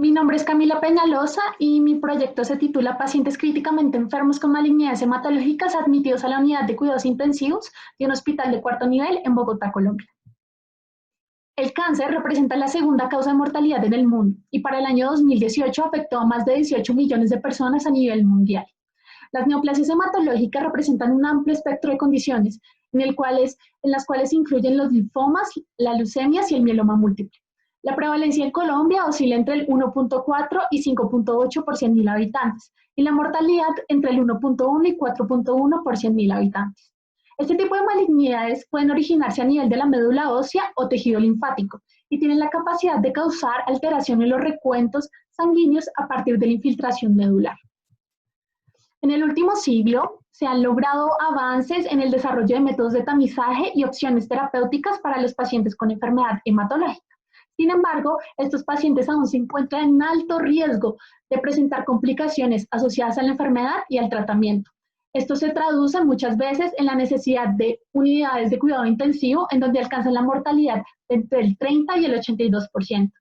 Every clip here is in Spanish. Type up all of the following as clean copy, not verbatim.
Mi nombre es Camila Peñalosa y mi proyecto se titula Pacientes críticamente enfermos con malignidades hematológicas admitidos a la unidad de cuidados intensivos de un hospital de cuarto nivel en Bogotá, Colombia. El cáncer representa la segunda causa de mortalidad en el mundo y para el año 2018 afectó a más de 18 millones de personas a nivel mundial. Las neoplasias hematológicas representan un amplio espectro de condiciones en las cuales incluyen los linfomas, las leucemias y el mieloma múltiple. La prevalencia en Colombia oscila entre el 1.4 y 5.8 por 100.000 habitantes y la mortalidad entre el 1.1 y 4.1 por 100.000 habitantes. Este tipo de malignidades pueden originarse a nivel de la médula ósea o tejido linfático y tienen la capacidad de causar alteración en los recuentos sanguíneos a partir de la infiltración medular. En el último siglo se han logrado avances en el desarrollo de métodos de tamizaje y opciones terapéuticas para los pacientes con enfermedad hematológica. Sin embargo, estos pacientes aún se encuentran en alto riesgo de presentar complicaciones asociadas a la enfermedad y al tratamiento. Esto se traduce muchas veces en la necesidad de unidades de cuidado intensivo en donde alcanzan la mortalidad entre el 30 y el 82%.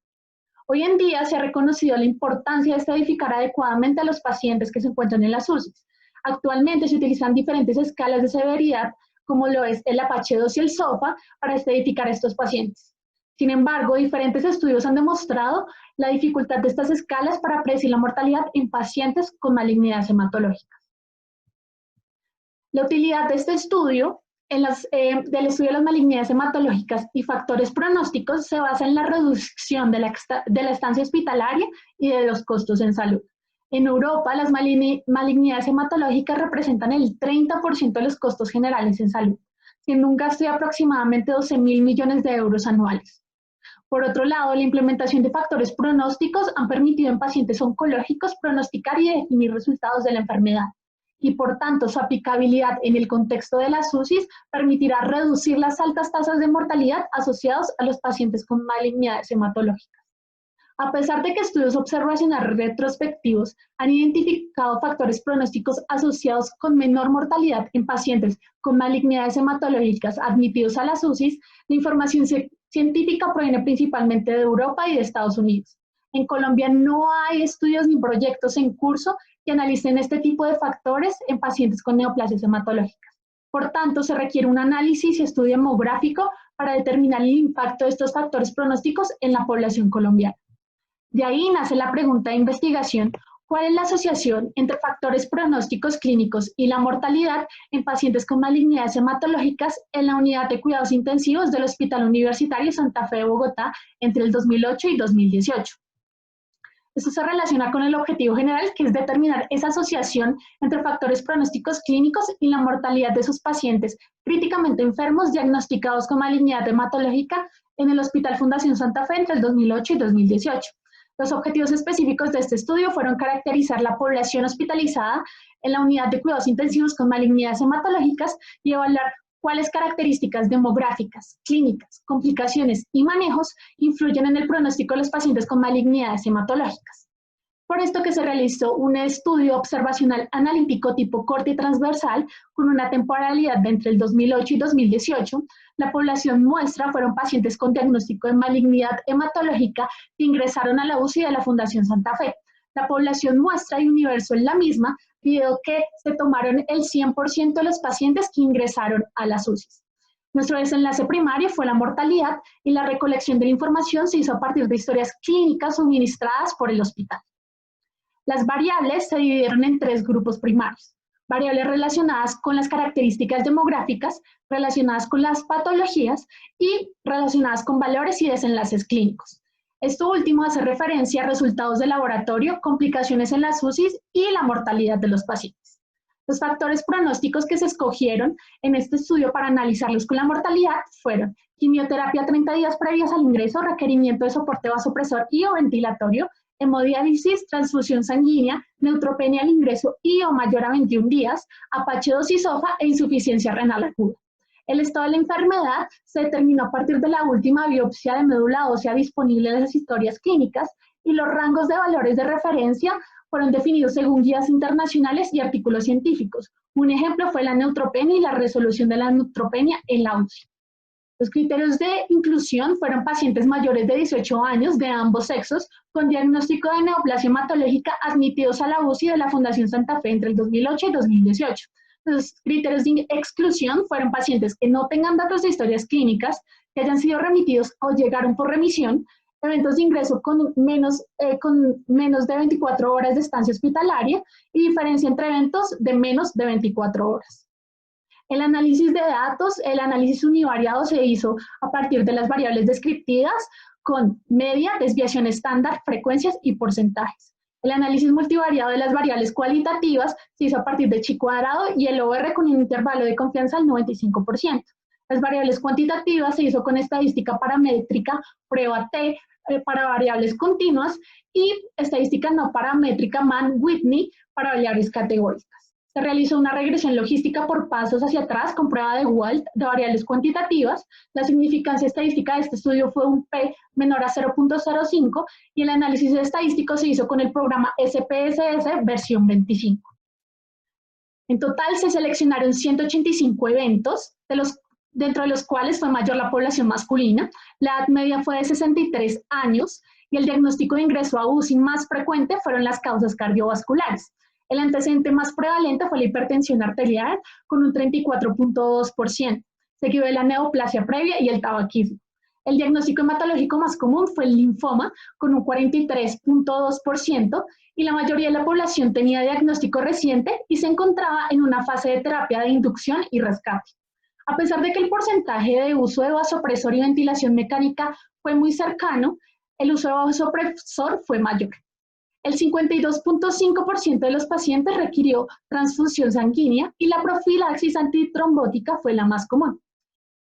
Hoy en día se ha reconocido la importancia de estadificar adecuadamente a los pacientes que se encuentran en las UCIs. Actualmente se utilizan diferentes escalas de severidad, como lo es el Apache 2 y el SOFA, para estadificar a estos pacientes. Sin embargo, diferentes estudios han demostrado la dificultad de estas escalas para predecir la mortalidad en pacientes con malignidades hematológicas. La utilidad de este estudio, del estudio de las malignidades hematológicas y factores pronósticos, se basa en la reducción de la estancia hospitalaria y de los costos en salud. En Europa, las malignidades hematológicas representan el 30% de los costos generales en salud, siendo un gasto de aproximadamente 12.000 millones de euros anuales. Por otro lado, la implementación de factores pronósticos han permitido en pacientes oncológicos pronosticar y definir resultados de la enfermedad, y por tanto su aplicabilidad en el contexto de las UCIs permitirá reducir las altas tasas de mortalidad asociadas a los pacientes con malignidades hematológicas. A pesar de que estudios observacionales retrospectivos han identificado factores pronósticos asociados con menor mortalidad en pacientes con malignidades hematológicas admitidos a las UCIs, la información científica proviene principalmente de Europa y de Estados Unidos. En Colombia no hay estudios ni proyectos en curso que analicen este tipo de factores en pacientes con neoplasias hematológicas. Por tanto, se requiere un análisis y estudio demográfico para determinar el impacto de estos factores pronósticos en la población colombiana. De ahí nace la pregunta de investigación: ¿cuál es la asociación entre factores pronósticos clínicos y la mortalidad en pacientes con malignidades hematológicas en la unidad de cuidados intensivos del Hospital Universitario Santa Fe de Bogotá entre el 2008 y 2018? Esto se relaciona con el objetivo general, que es determinar esa asociación entre factores pronósticos clínicos y la mortalidad de sus pacientes críticamente enfermos diagnosticados con malignidad hematológica en el Hospital Fundación Santa Fe entre el 2008 y 2018. Los objetivos específicos de este estudio fueron caracterizar la población hospitalizada en la unidad de cuidados intensivos con malignidades hematológicas y evaluar cuáles características demográficas, clínicas, complicaciones y manejos influyen en el pronóstico de los pacientes con malignidades hematológicas. Por esto que se realizó un estudio observacional analítico tipo corte transversal con una temporalidad de entre el 2008 y 2018. La población muestra fueron pacientes con diagnóstico de malignidad hematológica que ingresaron a la UCI de la Fundación Santa Fe. La población muestra y universo es la misma, debido a que se tomaron el 100% de los pacientes que ingresaron a las UCIs. Nuestro desenlace primario fue la mortalidad y la recolección de la información se hizo a partir de historias clínicas suministradas por el hospital. Las variables se dividieron en tres grupos primarios: variables relacionadas con las características demográficas, relacionadas con las patologías y relacionadas con valores y desenlaces clínicos. Esto último hace referencia a resultados de laboratorio, complicaciones en las UCIs y la mortalidad de los pacientes. Los factores pronósticos que se escogieron en este estudio para analizarlos con la mortalidad fueron quimioterapia 30 días previos al ingreso, requerimiento de soporte vasopresor y o ventilatorio, hemodiálisis, transfusión sanguínea, neutropenia al ingreso y o mayor a 21 días, Apache 2 y SOFA e insuficiencia renal aguda. El estado de la enfermedad se determinó a partir de la última biopsia de médula ósea disponible en las historias clínicas y los rangos de valores de referencia fueron definidos según guías internacionales y artículos científicos. Un ejemplo fue la neutropenia y la resolución de la neutropenia en la UCI. Los criterios de inclusión fueron pacientes mayores de 18 años de ambos sexos con diagnóstico de neoplasia hematológica admitidos a la UCI de la Fundación Santa Fe entre el 2008 y 2018. Los criterios de exclusión fueron pacientes que no tengan datos de historias clínicas, que hayan sido remitidos o llegaron por remisión, eventos de ingreso con menos de 24 horas de estancia hospitalaria y diferencia entre eventos de menos de 24 horas. El análisis de datos, el análisis univariado se hizo a partir de las variables descriptivas con media, desviación estándar, frecuencias y porcentajes. El análisis multivariado de las variables cualitativas se hizo a partir de chi cuadrado y el OR con un intervalo de confianza al 95%. Las variables cuantitativas se hizo con estadística paramétrica, prueba T para variables continuas y estadística no paramétrica Mann-Whitney para variables categóricas. Se realizó una regresión logística por pasos hacia atrás con prueba de Wald de variables cuantitativas. La significancia estadística de este estudio fue un P menor a 0.05 y el análisis estadístico se hizo con el programa SPSS versión 25. En total se seleccionaron 185 eventos, dentro de los cuales fue mayor la población masculina. La edad media fue de 63 años y el diagnóstico de ingreso a UCI más frecuente fueron las causas cardiovasculares. El antecedente más prevalente fue la hipertensión arterial con un 34.2%, seguido de la neoplasia previa y el tabaquismo. El diagnóstico hematológico más común fue el linfoma con un 43.2% y la mayoría de la población tenía diagnóstico reciente y se encontraba en una fase de terapia de inducción y rescate. A pesar de que el porcentaje de uso de vasopresor y ventilación mecánica fue muy cercano, el uso de vasopresor fue mayor. El 52.5% de los pacientes requirió transfusión sanguínea y la profilaxis antitrombótica fue la más común.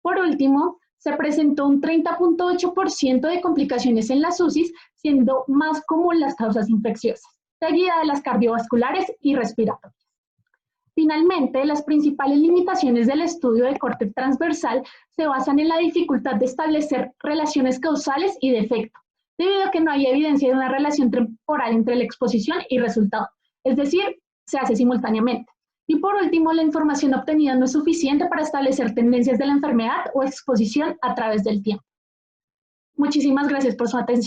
Por último, se presentó un 30.8% de complicaciones en las UCIs, siendo más común las causas infecciosas, seguida de las cardiovasculares y respiratorias. Finalmente, las principales limitaciones del estudio de corte transversal se basan en la dificultad de establecer relaciones causales y de efecto, debido a que no hay evidencia de una relación temporal entre la exposición y resultado, es decir, se hace simultáneamente. Y por último, la información obtenida no es suficiente para establecer tendencias de la enfermedad o exposición a través del tiempo. Muchísimas gracias por su atención.